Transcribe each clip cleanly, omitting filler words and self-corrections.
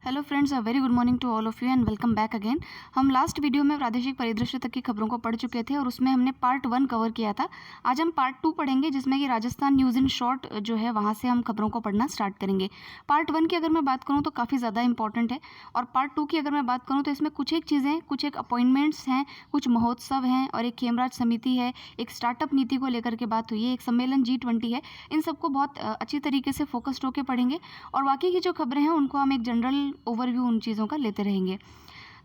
Hello friends, a very good morning to all of you and welcome back again. हम last video में प्रादेशिक परिदृश्य तक की खबरों को पढ़ चुके थे और उसमें हमने पार्ट 1 कवर किया था। आज हम पार्ट 2 पढ़ेंगे जिसमें कि राजस्थान न्यूज़ इन शॉर्ट जो है वहाँ से हम खबरों को पढ़ना स्टार्ट करेंगे। पार्ट 1 की अगर मैं बात करूँ तो काफ़ी ज़्यादा इंपॉर्टेंट है और पार्ट 2 की अगर मैं बात करूँ तो इसमें कुछ एक चीज़ें, कुछ एक अपॉइंटमेंट्स हैं, कुछ महोत्सव हैं और एक खेमराज समिति है, एक स्टार्टअप नीति को लेकर के बात हुई है, एक सम्मेलन G20 है। इन सबको बहुत अच्छी तरीके से फोकस्ड होकर पढ़ेंगे और बाकी की जो खबरें हैं उनको हम एक जनरल ओवरव्यू उन चीज़ों का लेते रहेंगे।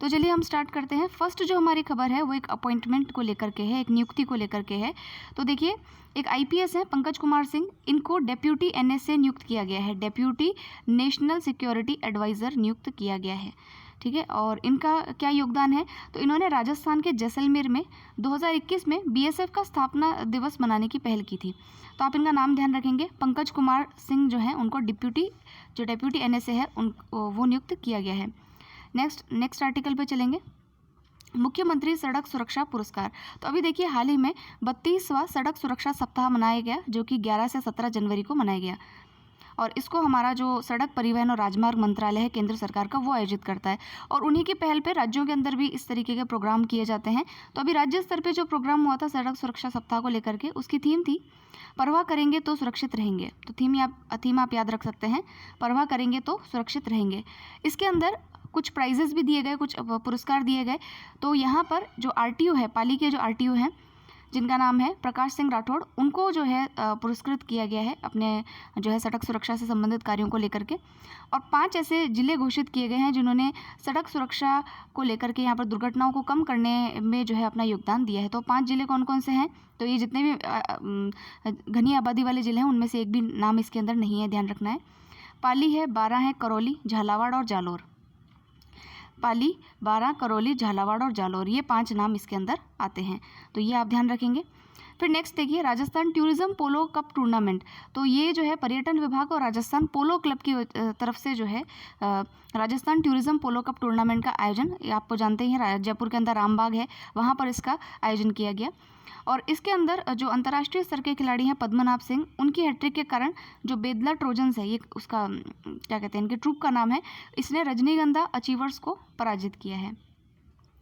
तो चलिए हम स्टार्ट करते हैं। फर्स्ट जो हमारी खबर है वो एक अपॉइंटमेंट को लेकर के है, एक नियुक्ति को लेकर के है। तो देखिए, एक आईपीएस है पंकज कुमार सिंह, इनको डेप्यूटी एनएसए नियुक्त किया गया है, डेप्यूटी नेशनल सिक्योरिटी एडवाइज़र नियुक्त किया गया है। ठीक है, और इनका क्या योगदान है? तो इन्होंने राजस्थान के जैसलमेर में 2021 में बीएसएफ का स्थापना दिवस मनाने की पहल की थी। तो आप इनका नाम ध्यान रखेंगे, पंकज कुमार सिंह जो है उनको डेप्यूटी एनएसए है वो नियुक्त किया गया है। नेक्स्ट आर्टिकल पे चलेंगे। मुख्यमंत्री सड़क सुरक्षा पुरस्कार। तो अभी देखिए, हाल ही में 32वां सड़क सुरक्षा सप्ताह मनाया गया जो कि 11 से 17 जनवरी को मनाया गया और इसको हमारा जो सड़क परिवहन और राजमार्ग मंत्रालय है केंद्र सरकार का, वो आयोजित करता है और उन्हीं की पहल पे राज्यों के अंदर भी इस तरीके के प्रोग्राम किए जाते हैं। तो अभी राज्य स्तर पे जो प्रोग्राम हुआ था सड़क सुरक्षा सप्ताह को लेकर के, उसकी थीम थी परवाह करेंगे तो सुरक्षित रहेंगे। तो थीम आप याद रख सकते हैं, परवाह करेंगे तो सुरक्षित रहेंगे। इसके अंदर कुछ प्राइजेस भी दिए गए, कुछ पुरस्कार दिए गए। तो यहाँ पर जो आरटीओ है, पाली के जो आरटीओ हैं जिनका नाम है प्रकाश सिंह राठौड़, उनको जो है पुरस्कृत किया गया है अपने जो है सड़क सुरक्षा से संबंधित कार्यों को लेकर के। और 5 ऐसे जिले घोषित किए गए हैं जिन्होंने सड़क सुरक्षा को लेकर के यहाँ पर दुर्घटनाओं को कम करने में जो है अपना योगदान दिया है। तो 5 जिले कौन कौन से हैं? तो ये जितने भी घनी आबादी वाले जिले हैं उनमें से एक भी नाम इसके अंदर नहीं है, ध्यान रखना है। पाली है, बारां है, करौली, झालावाड़ और जालोर। पाली, बारां, करौली, झालावाड़ और जालोर, ये 5 नाम इसके अंदर आते हैं। तो ये आप ध्यान रखेंगे। फिर नेक्स्ट देखिए, राजस्थान टूरिज्म पोलो कप टूर्नामेंट। तो ये जो है पर्यटन विभाग और राजस्थान पोलो क्लब की तरफ से जो है राजस्थान टूरिज्म पोलो कप टूर्नामेंट का आयोजन, ये आपको जानते हैं जयपुर के अंदर रामबाग है, वहाँ पर इसका आयोजन किया गया। और इसके अंदर जो अंतर्राष्ट्रीय स्तर के खिलाड़ी हैं पद्मनाभ सिंह, उनकी हैट्रिक के कारण जो बेदला ट्रोजन्स है, ये उसका क्या कहते हैं, इनके ट्रूप का नाम है, इसने रजनीगंधा अचीवर्स को पराजित किया है।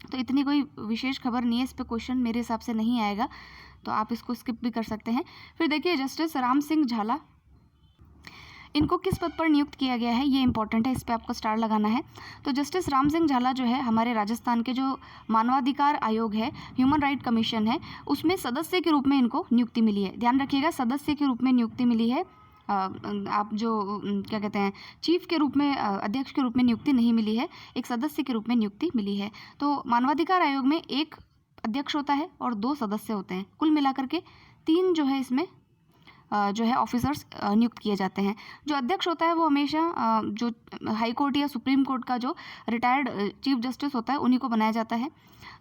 तो इतनी कोई विशेष खबर नहीं है, इस पर क्वेश्चन मेरे हिसाब से नहीं आएगा, तो आप इसको स्किप भी कर सकते हैं। फिर देखिए, जस्टिस राम सिंह झाला, इनको किस पद पर नियुक्त किया गया है, ये इंपॉर्टेंट है, इस पर आपको स्टार लगाना है। तो जस्टिस राम सिंह झाला जो है हमारे राजस्थान के जो मानवाधिकार आयोग है, ह्यूमन राइट कमीशन है, उसमें सदस्य के रूप में इनको नियुक्ति मिली है। ध्यान रखिएगा, सदस्य के रूप में नियुक्ति मिली है, आप जो क्या कहते हैं चीफ के रूप में, अध्यक्ष के रूप में नियुक्ति नहीं मिली है, एक सदस्य के रूप में नियुक्ति मिली है। तो मानवाधिकार आयोग में एक अध्यक्ष होता है और 2 सदस्य होते हैं, कुल मिलाकर के 3 जो है इसमें जो है ऑफिसर्स नियुक्त किए जाते हैं। जो अध्यक्ष होता है वो हमेशा जो हाई कोर्ट या सुप्रीम कोर्ट का जो रिटायर्ड चीफ जस्टिस होता है उन्हीं को बनाया जाता है।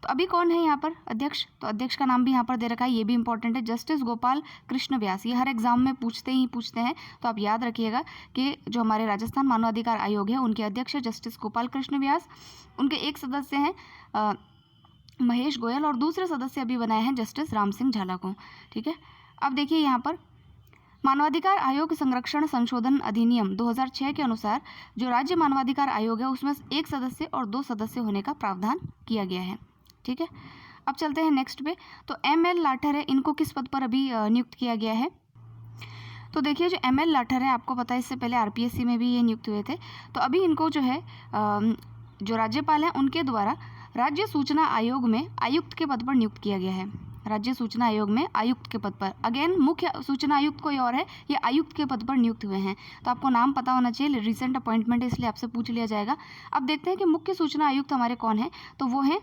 तो अभी कौन है यहाँ पर अध्यक्ष? तो अध्यक्ष का नाम भी यहाँ पर दे रखा है, ये भी इंपॉर्टेंट है, जस्टिस गोपाल कृष्ण व्यास। ये हर एग्जाम में पूछते हैं, तो आप याद रखिएगा कि जो हमारे राजस्थान मानवाधिकार आयोग है उनके अध्यक्ष है जस्टिस गोपाल कृष्ण व्यास। उनके एक सदस्य हैं महेश गोयल और दूसरे सदस्य अभी बनाए हैं जस्टिस राम सिंह झाला को। ठीक है, अब देखिए यहाँ पर मानवाधिकार आयोग संरक्षण संशोधन अधिनियम 2006 के अनुसार जो राज्य मानवाधिकार आयोग है उसमें 1 सदस्य और 2 सदस्य होने का प्रावधान किया गया है। ठीक है, अब चलते हैं नेक्स्ट पे। तो ML लाठर है, इनको किस पद पर अभी नियुक्त किया गया है? तो देखिए, जो ML लाठर है, आपको पता है इससे पहले RPSC में भी ये नियुक्त हुए थे। तो अभी इनको जो है जो राज्यपाल हैं उनके द्वारा राज्य सूचना आयोग में आयुक्त के पद पर नियुक्त किया गया है। राज्य सूचना आयोग में आयुक्त के पद पर, अगेन मुख्य सूचना आयुक्त कोई और है, ये आयुक्त के पद पर नियुक्त हुए हैं। तो आपको नाम पता होना चाहिए, रिसेंट अपॉइंटमेंट है इसलिए आपसे पूछ लिया जाएगा। अब देखते हैं कि मुख्य सूचना आयुक्त हमारे कौन है। तो वो है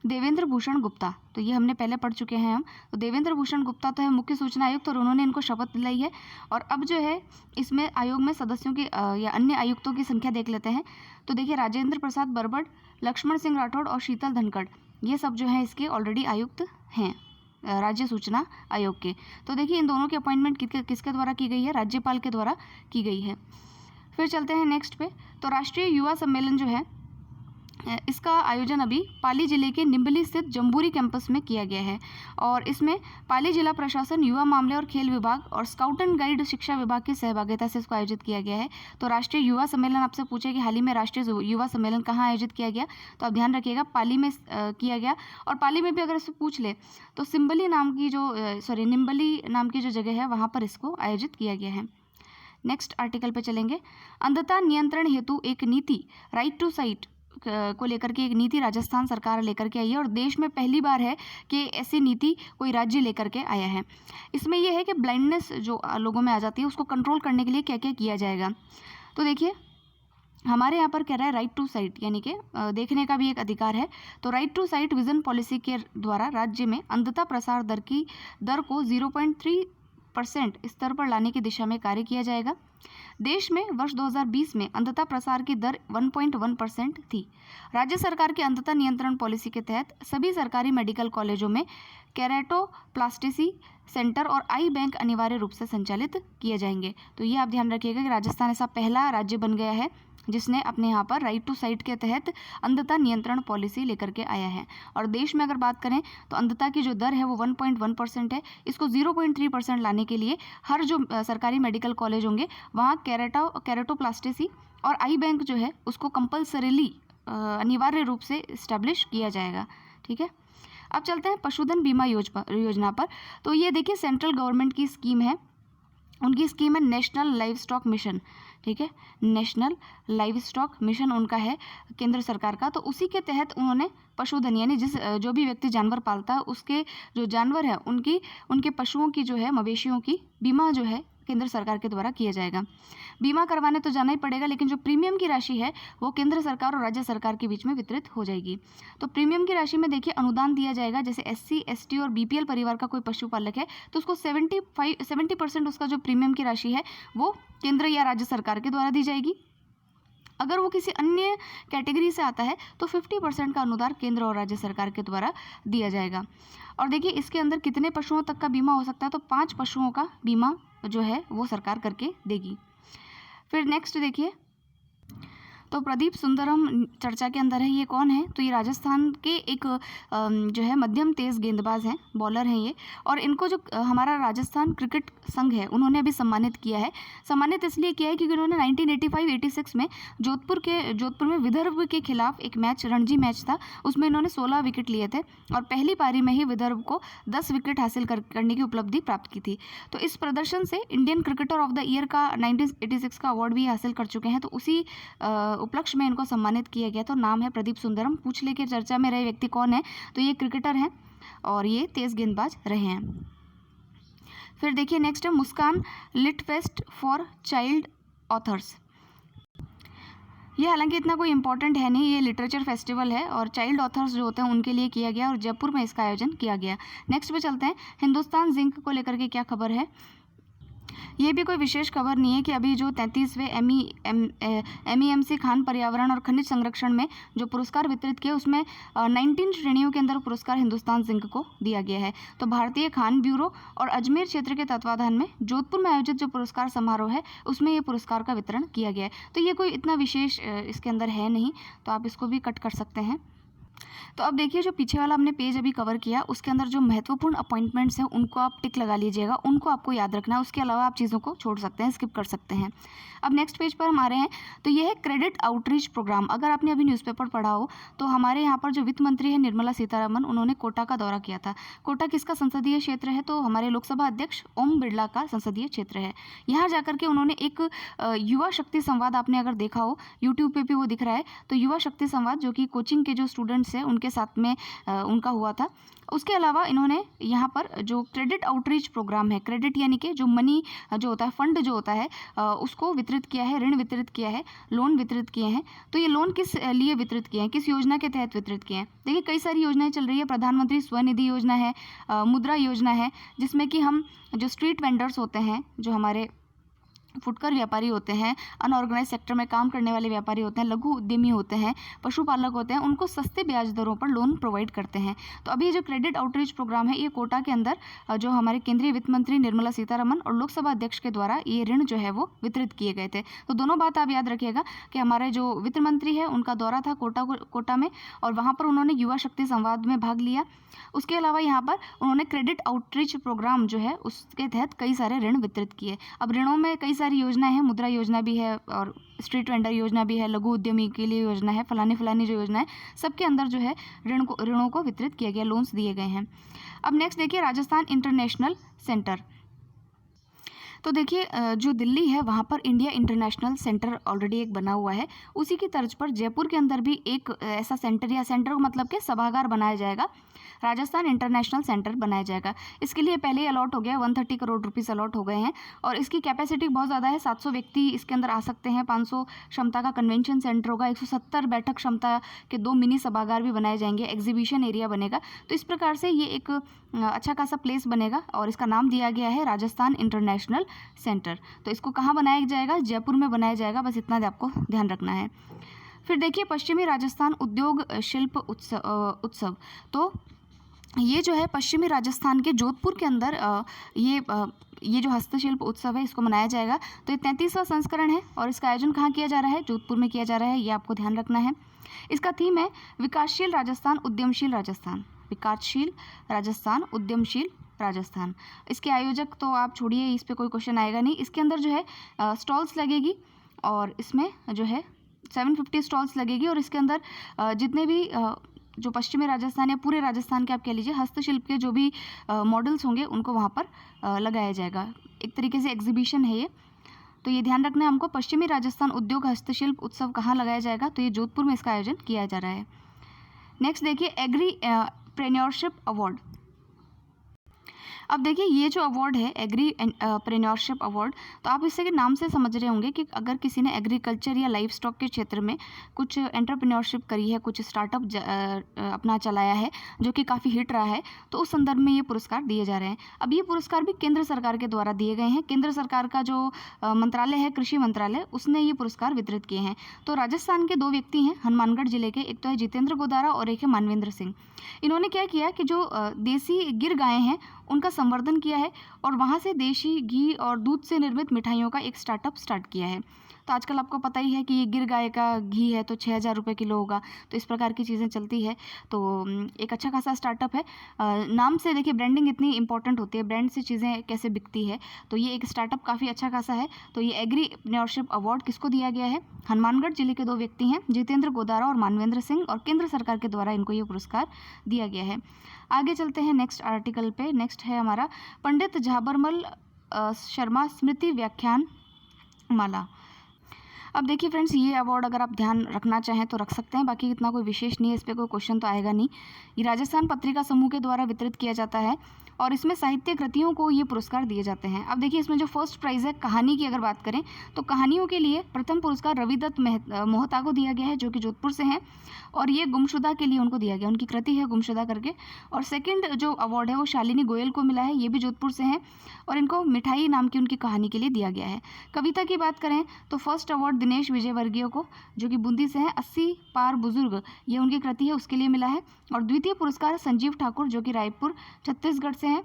देवेंद्र भूषण गुप्ता। तो ये हमने पहले पढ़ चुके हैं हम। तो देवेंद्र भूषण गुप्ता तो है मुख्य सूचना आयुक्त और उन्होंने इनको शपथ दिलाई है। और अब जो है इसमें आयोग में सदस्यों की या अन्य आयुक्तों की संख्या देख लेते हैं। तो देखिए, राजेंद्र प्रसाद बरबड़, लक्ष्मण सिंह राठौड़ और शीतल धनखड़, ये सब जो है इसके ऑलरेडी आयुक्त हैं राज्य सूचना आयोग के। तो देखिए, इन दोनों की अपॉइंटमेंट किसके द्वारा की गई है? राज्यपाल के द्वारा की गई है। फिर चलते हैं नेक्स्ट पे। तो राष्ट्रीय युवा सम्मेलन जो है इसका आयोजन अभी पाली जिले के निम्बली स्थित जम्बूरी कैंपस में किया गया है और इसमें पाली जिला प्रशासन, युवा मामले और खेल विभाग और स्काउट एंड गाइड शिक्षा विभाग की सहभागिता से इसको आयोजित किया गया है। तो राष्ट्रीय युवा सम्मेलन आपसे पूछे कि हाल ही में राष्ट्रीय युवा सम्मेलन कहाँ आयोजित किया गया, तो आप ध्यान रखिएगा पाली में किया गया। और पाली में भी अगर इससे पूछ ले तो निम्बली नाम की जो जगह है वहाँ पर इसको आयोजित किया गया है। नेक्स्ट आर्टिकल पे चलेंगे। अंधता नियंत्रण हेतु एक नीति, राइट टू साइट को लेकर के एक नीति राजस्थान सरकार लेकर के आई है और देश में पहली बार है कि ऐसी नीति कोई राज्य लेकर के आया है। इसमें यह है कि ब्लाइंडनेस जो लोगों में आ जाती है उसको कंट्रोल करने के लिए क्या क्या किया जाएगा। तो देखिए हमारे यहाँ पर कह रहा है राइट टू साइट, यानी कि देखने का भी एक अधिकार है। तो right to sight vision policy के द्वारा राज्य में अंधता प्रसार दर को 0.3% स्तर पर लाने की दिशा में कार्य किया जाएगा। देश में वर्ष 2020 में अंधता प्रसार की दर 1.1% थी। राज्य सरकार की अंधता नियंत्रण पॉलिसी के तहत सभी सरकारी मेडिकल कॉलेजों में केराटोप्लास्टी सेंटर और आई बैंक अनिवार्य रूप से संचालित किए जाएंगे। तो ये आप ध्यान रखिएगा कि राजस्थान ऐसा पहला राज्य बन गया है जिसने अपने यहाँ पर राइट टू साइट के तहत अंधता नियंत्रण पॉलिसी लेकर के आया है। और देश में अगर बात करें तो अंधता की जो दर है वो 1.1% है। इसको 0.3% लाने के लिए हर जो सरकारी मेडिकल कॉलेज होंगे वहाँ केराटोप्लास्टी और आई बैंक जो है उसको कंपल्सरीली अनिवार्य रूप से इस्टेब्लिश किया जाएगा। ठीक है, अब चलते हैं पशुधन बीमा योजना पर। तो ये देखिए सेंट्रल गवर्नमेंट की स्कीम है, उनकी स्कीम है नेशनल लाइव स्टॉक मिशन। ठीक है, नेशनल लाइव स्टॉक मिशन उनका है केंद्र सरकार का। तो उसी के तहत उन्होंने पशुधन यानी जो भी व्यक्ति जानवर पालता है उसके जो जानवर है उनके पशुओं की जो है मवेशियों की बीमा जो है केंद्र सरकार के द्वारा किया जाएगा। बीमा करवाने तो जाना ही पड़ेगा, लेकिन जो प्रीमियम की राशि है वो केंद्र सरकार और राज्य सरकार के बीच में वितरित हो जाएगी। तो प्रीमियम की राशि में देखिए अनुदान दिया जाएगा। जैसे SC, ST और BPL परिवार का कोई पशुपालक है तो उसको 70% उसका जो प्रीमियम की राशि है वो केंद्र या राज्य सरकार के द्वारा दी जाएगी। अगर वो किसी अन्य कैटेगरी से आता है तो 50% का अनुदान केंद्र और राज्य सरकार के द्वारा दिया जाएगा। और देखिए इसके अंदर कितने पशुओं तक का बीमा हो सकता है, तो 5 पशुओं का बीमा जो है वो सरकार करके देगी। फिर नेक्स्ट देखिए, तो प्रदीप सुंदरम चर्चा के अंदर है। ये कौन है, तो ये राजस्थान के एक जो है मध्यम तेज गेंदबाज हैं, बॉलर हैं ये। और इनको जो हमारा राजस्थान क्रिकेट संघ है उन्होंने अभी सम्मानित किया है। सम्मानित इसलिए किया है क्योंकि उन्होंने 1985-86 में जोधपुर में विदर्भ के खिलाफ एक मैच, रणजी मैच था, उसमें इन्होंने 16 विकेट लिए थे और पहली पारी में ही विदर्भ को 10 विकेट हासिल करने की उपलब्धि प्राप्त की थी। तो इस प्रदर्शन से Indian cricketer of the year का 1986 का अवार्ड भी हासिल कर चुके हैं। तो उसी उपलक्ष्य में इनको सम्मानित किया गया। तो नाम है प्रदीप सुंदरम। पूछ ले कि चर्चा में रहे व्यक्ति कौन है, तो ये क्रिकेटर हैं और ये तेज गेंदबाज रहे हैं। फिर देखिए नेक्स्ट है Muskaan lit fest for child authors. ये हालांकि इतना कोई इंपॉर्टेंट है नहीं, ये लिटरेचर फेस्टिवल है और चाइल्ड ऑथर्स जो होते हैं उनके लिए किया गया और जयपुर में इसका आयोजन किया गया। नेक्स्ट पे चलते हैं, हिंदुस्तान जिंक को लेकर के क्या खबर है। ये भी कोई विशेष खबर नहीं है कि अभी जो 33वें MEMC खान पर्यावरण और खनिज संरक्षण में जो पुरस्कार वितरित किए उसमें 19 श्रेणियों के अंदर पुरस्कार हिंदुस्तान जिंक को दिया गया है। तो भारतीय खान ब्यूरो और अजमेर क्षेत्र के तत्वाधान में जोधपुर में आयोजित जो पुरस्कार समारोह है उसमें ये पुरस्कार का वितरण किया गया है। तो ये कोई इतना विशेष इसके अंदर है नहीं, तो आप इसको भी कट कर सकते हैं। तो अब देखिए जो पीछे वाला हमने पेज अभी कवर किया उसके अंदर जो महत्वपूर्ण अपॉइंटमेंट्स हैं उनको आप टिक लगा लीजिएगा, उनको आपको याद रखना है। उसके अलावा आप चीज़ों को छोड़ सकते हैं, स्किप कर सकते हैं। अब नेक्स्ट पेज पर हम आ रहे हैं, तो ये है क्रेडिट आउटरीच प्रोग्राम। अगर आपने अभी न्यूज़पेपर पढ़ा हो तो हमारे यहाँ पर जो वित्त मंत्री है निर्मला सीतारमन, उन्होंने कोटा का दौरा किया था। कोटा किसका संसदीय क्षेत्र है, तो हमारे लोकसभा अध्यक्ष ओम बिरला का संसदीय क्षेत्र है। यहाँ जाकर के उन्होंने एक युवा शक्ति संवाद, आपने अगर देखा हो यूट्यूब पे भी वो दिख रहा है, तो युवा शक्ति संवाद जो कि कोचिंग के जो स्टूडेंट्स हैं उनके साथ में उनका हुआ था। उसके अलावा इन्होंने यहाँ पर जो क्रेडिट आउटरीच प्रोग्राम है, क्रेडिट यानी कि जो मनी जो होता है, फंड जो होता है उसको वितरित किया है, ऋण वितरित किया है, लोन वितरित किए हैं। तो ये लोन किस लिए वितरित किए हैं, किस योजना के तहत वितरित किए हैं। देखिए कई सारी योजनाएं चल रही है, प्रधानमंत्री स्वनिधि योजना है, मुद्रा योजना है, जिसमें कि हम जो स्ट्रीट वेंडर्स होते हैं, जो हमारे फुटकर व्यापारी होते हैं, अनऑर्गेनाइज सेक्टर में काम करने वाले व्यापारी होते हैं, लघु उद्यमी होते हैं, पशुपालक होते हैं, उनको सस्ते ब्याज दरों पर लोन प्रोवाइड करते हैं। तो अभी ये जो क्रेडिट आउटरीच प्रोग्राम है, ये कोटा के अंदर जो हमारे केंद्रीय वित्त मंत्री निर्मला सीतारमण और लोकसभा अध्यक्ष के द्वारा ये ऋण जो है वो वितरित किए गए थे। तो दोनों बात आप याद रखिएगा कि हमारे जो वित्त मंत्री है उनका दौरा था कोटा में, और वहाँ पर उन्होंने युवा शक्ति संवाद में भाग लिया। उसके अलावा यहाँ पर उन्होंने क्रेडिट आउटरीच प्रोग्राम जो है उसके तहत कई सारे ऋण वितरित किए। अब ऋणों में कई सारी योजनाएं हैं, मुद्रा योजना भी है और स्ट्रीट वेंडर योजना भी है, लघु उद्यमी के लिए योजना है, फलानी जो योजना है, सबके अंदर जो है ऋणों को वितरित किया गया, लोन्स दिए गए हैं। अब नेक्स्ट देखिए राजस्थान इंटरनेशनल सेंटर। तो देखिए जो दिल्ली है वहाँ पर इंडिया इंटरनेशनल सेंटर ऑलरेडी एक बना हुआ है। उसी की तर्ज पर जयपुर के अंदर भी एक ऐसा सेंटर, या सेंटर मतलब के सभागार बनाया जाएगा, राजस्थान इंटरनेशनल सेंटर बनाया जाएगा। इसके लिए पहले ही अलॉट हो गया, 130 करोड़ रुपीस अलॉट हो गए हैं, और इसकी कैपेसिटी बहुत ज़्यादा है, 700 व्यक्ति इसके अंदर आ सकते हैं, 500 क्षमता का कन्वेंशन सेंटर होगा, 170 बैठक क्षमता के 2 मिनी सभागार भी बनाए जाएंगे, एग्जीबिशन एरिया बनेगा। तो इस प्रकार से ये एक अच्छा खासा प्लेस बनेगा, और इसका नाम दिया गया है राजस्थान इंटरनेशनल सेंटर। तो इसको कहाँ बनाया जाएगा? जयपुर में बनाया जाएगा, बस इतना आपको ध्यान रखना है। फिर देखिए पश्चिमी राजस्थान उद्योग शिल्प उत्सव। तो ये जो है पश्चिमी राजस्थान के जोधपुर के अंदर ये जो हस्तशिल्प उत्सव है इसको मनाया जाएगा। तो ये 33वां संस्करण है, और इसका आयोजन कहाँ किया जा रहा है? जोधपुर में किया जा रहा है, ये आपको ध्यान रखना है। इसका थीम है विकासशील राजस्थान उद्यमशील राजस्थान, विकासशील राजस्थान उद्यमशील राजस्थान। इसके आयोजक तो आप छोड़िए, इस पर कोई क्वेश्चन आएगा नहीं। इसके अंदर जो है स्टॉल्स लगेगी, और इसमें जो है 750 स्टॉल्स लगेगी, और इसके अंदर जितने भी जो पश्चिमी राजस्थान या पूरे राजस्थान के आप कह लीजिए हस्तशिल्प के जो भी मॉडल्स होंगे उनको वहाँ पर लगाया जाएगा। एक तरीके से एग्जीबिशन है ये। तो ये ध्यान रखना है हमको, पश्चिमी राजस्थान उद्योग हस्तशिल्प उत्सव कहाँ लगाया जाएगा? तो ये जोधपुर में इसका आयोजन किया जा रहा है। नेक्स्ट देखिए एग्रीप्रेन्योरशिप अवार्ड। अब देखिए ये जो अवार्ड है एग्रीप्रेन्योरशिप अवार्ड, तो आप इससे के नाम से समझ रहे होंगे कि अगर किसी ने एग्रीकल्चर या लाइफ स्टॉक के क्षेत्र में कुछ एंटरप्रेन्योरशिप करी है, कुछ स्टार्टअप अपना चलाया है जो कि काफ़ी हिट रहा है, तो उस संदर्भ में ये पुरस्कार दिए जा रहे हैं। अब ये पुरस्कार भी केंद्र सरकार के द्वारा दिए गए हैं। केंद्र सरकार का जो मंत्रालय है, कृषि मंत्रालय, उसने ये पुरस्कार वितरित किए हैं। तो राजस्थान के 2 व्यक्ति हैं हनुमानगढ़ जिले के, एक तो है जितेंद्र गोदारा और एक है मानवेंद्र सिंह। इन्होंने क्या किया कि जो देसी गिर गायें हैं उनका संवर्धन किया है, और वहाँ से देशी घी और दूध से निर्मित मिठाइयों का एक स्टार्टअप स्टार्ट किया है। तो आजकल आपको पता ही है कि ये गिर गाय का घी है तो 6000 रुपये किलो होगा, तो इस प्रकार की चीज़ें चलती है। तो एक अच्छा खासा स्टार्टअप है। नाम से देखिए ब्रांडिंग इतनी इंपॉर्टेंट होती है, ब्रांड से चीज़ें कैसे बिकती है, तो ये एक स्टार्टअप काफ़ी अच्छा खासा है। तो ये एग्रीप्रेन्योरशिप अवार्ड किसको दिया गया है? हनुमानगढ़ जिले के 2 व्यक्ति हैं, जितेंद्र गोदारा और मानवेंद्र सिंह, और केंद्र सरकार के द्वारा इनको ये पुरस्कार दिया गया है। आगे चलते हैं नेक्स्ट आर्टिकल पे। नेक्स्ट है हमारा पंडित झाबरमल शर्मा स्मृति व्याख्यान माला। अब देखिए फ्रेंड्स, ये अवार्ड अगर आप ध्यान रखना चाहें तो रख सकते हैं, बाकी इतना कोई विशेष नहीं है, इस पर कोई क्वेश्चन तो आएगा नहीं। ये राजस्थान पत्रिका समूह के द्वारा वितरित किया जाता है, और इसमें साहित्य कृतियों को ये पुरस्कार दिए जाते हैं। अब देखिए इसमें जो फर्स्ट प्राइज़ है कहानी की, अगर बात करें तो कहानियों के लिए प्रथम पुरस्कार रविदत्त मोहता को दिया गया है, जो कि जोधपुर से हैं, और ये गुमशुदा के लिए उनको दिया गया, उनकी कृति है गुमशुदा करके। और सेकंड जो अवार्ड है वो शालिनी गोयल को मिला है, ये भी जोधपुर से हैं, और इनको मिठाई नाम की उनकी कहानी के लिए दिया गया है। कविता की बात करें तो फर्स्ट अवार्ड दिनेश विजयवर्गीय को, जो कि बूंदी से हैं, 80 पार बुजुर्ग, ये उनकी कृति है, उसके लिए मिला है। और द्वितीय पुरस्कार संजीव ठाकुर, जो कि रायपुर छत्तीसगढ़ से हैं,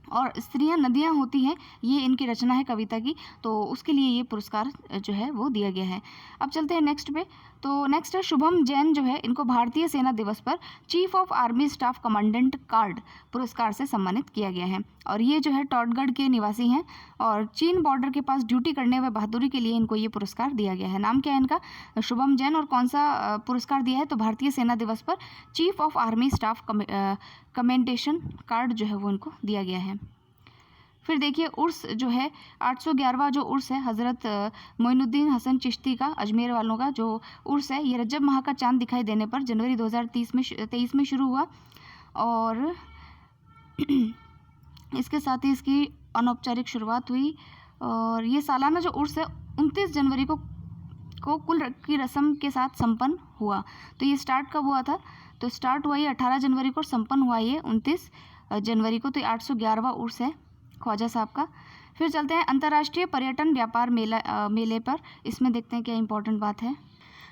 और स्त्रियां नदियां होती हैं, ये इनकी रचना है कविता की, तो उसके लिए ये पुरस्कार जो है वो दिया गया है। अब चलते हैं नेक्स्ट पे। तो नेक्स्ट है शुभम जैन, जो है इनको भारतीय सेना दिवस पर chief of army staff commandant card पुरस्कार से सम्मानित किया गया है, और ये जो है टॉडगढ़ के निवासी हैं, और चीन बॉर्डर के पास ड्यूटी करने व बहादुरी के लिए इनको ये पुरस्कार दिया गया है। नाम क्या है इनका? शुभम जैन। और कौन सा पुरस्कार दिया है? तो भारतीय सेना दिवस पर chief of army staff commendation card जो है वो इनको दिया गया है। फिर देखिए उर्स जो है 811वां जो उर्स है हज़रत मोइनुद्दीन हसन चिश्ती का, अजमेर वालों का जो उर्स है, ये रजब माह का चांद दिखाई देने पर जनवरी 2023 में शुरू हुआ, और इसके साथ ही इसकी अनौपचारिक शुरुआत हुई। और ये सालाना जो उर्स है 29 जनवरी को कुल की रस्म के साथ संपन्न हुआ। तो ये स्टार्ट कब हुआ था? तो स्टार्ट हुआ ये 18 जनवरी को, संपन्न हुआ ये 29 जनवरी को। तो ये 811वां उर्स है ख्वाजा साहब का। फिर चलते हैं अंतर्राष्ट्रीय पर्यटन व्यापार मेले पर। इसमें देखते हैं क्या इंपॉर्टेंट बात है।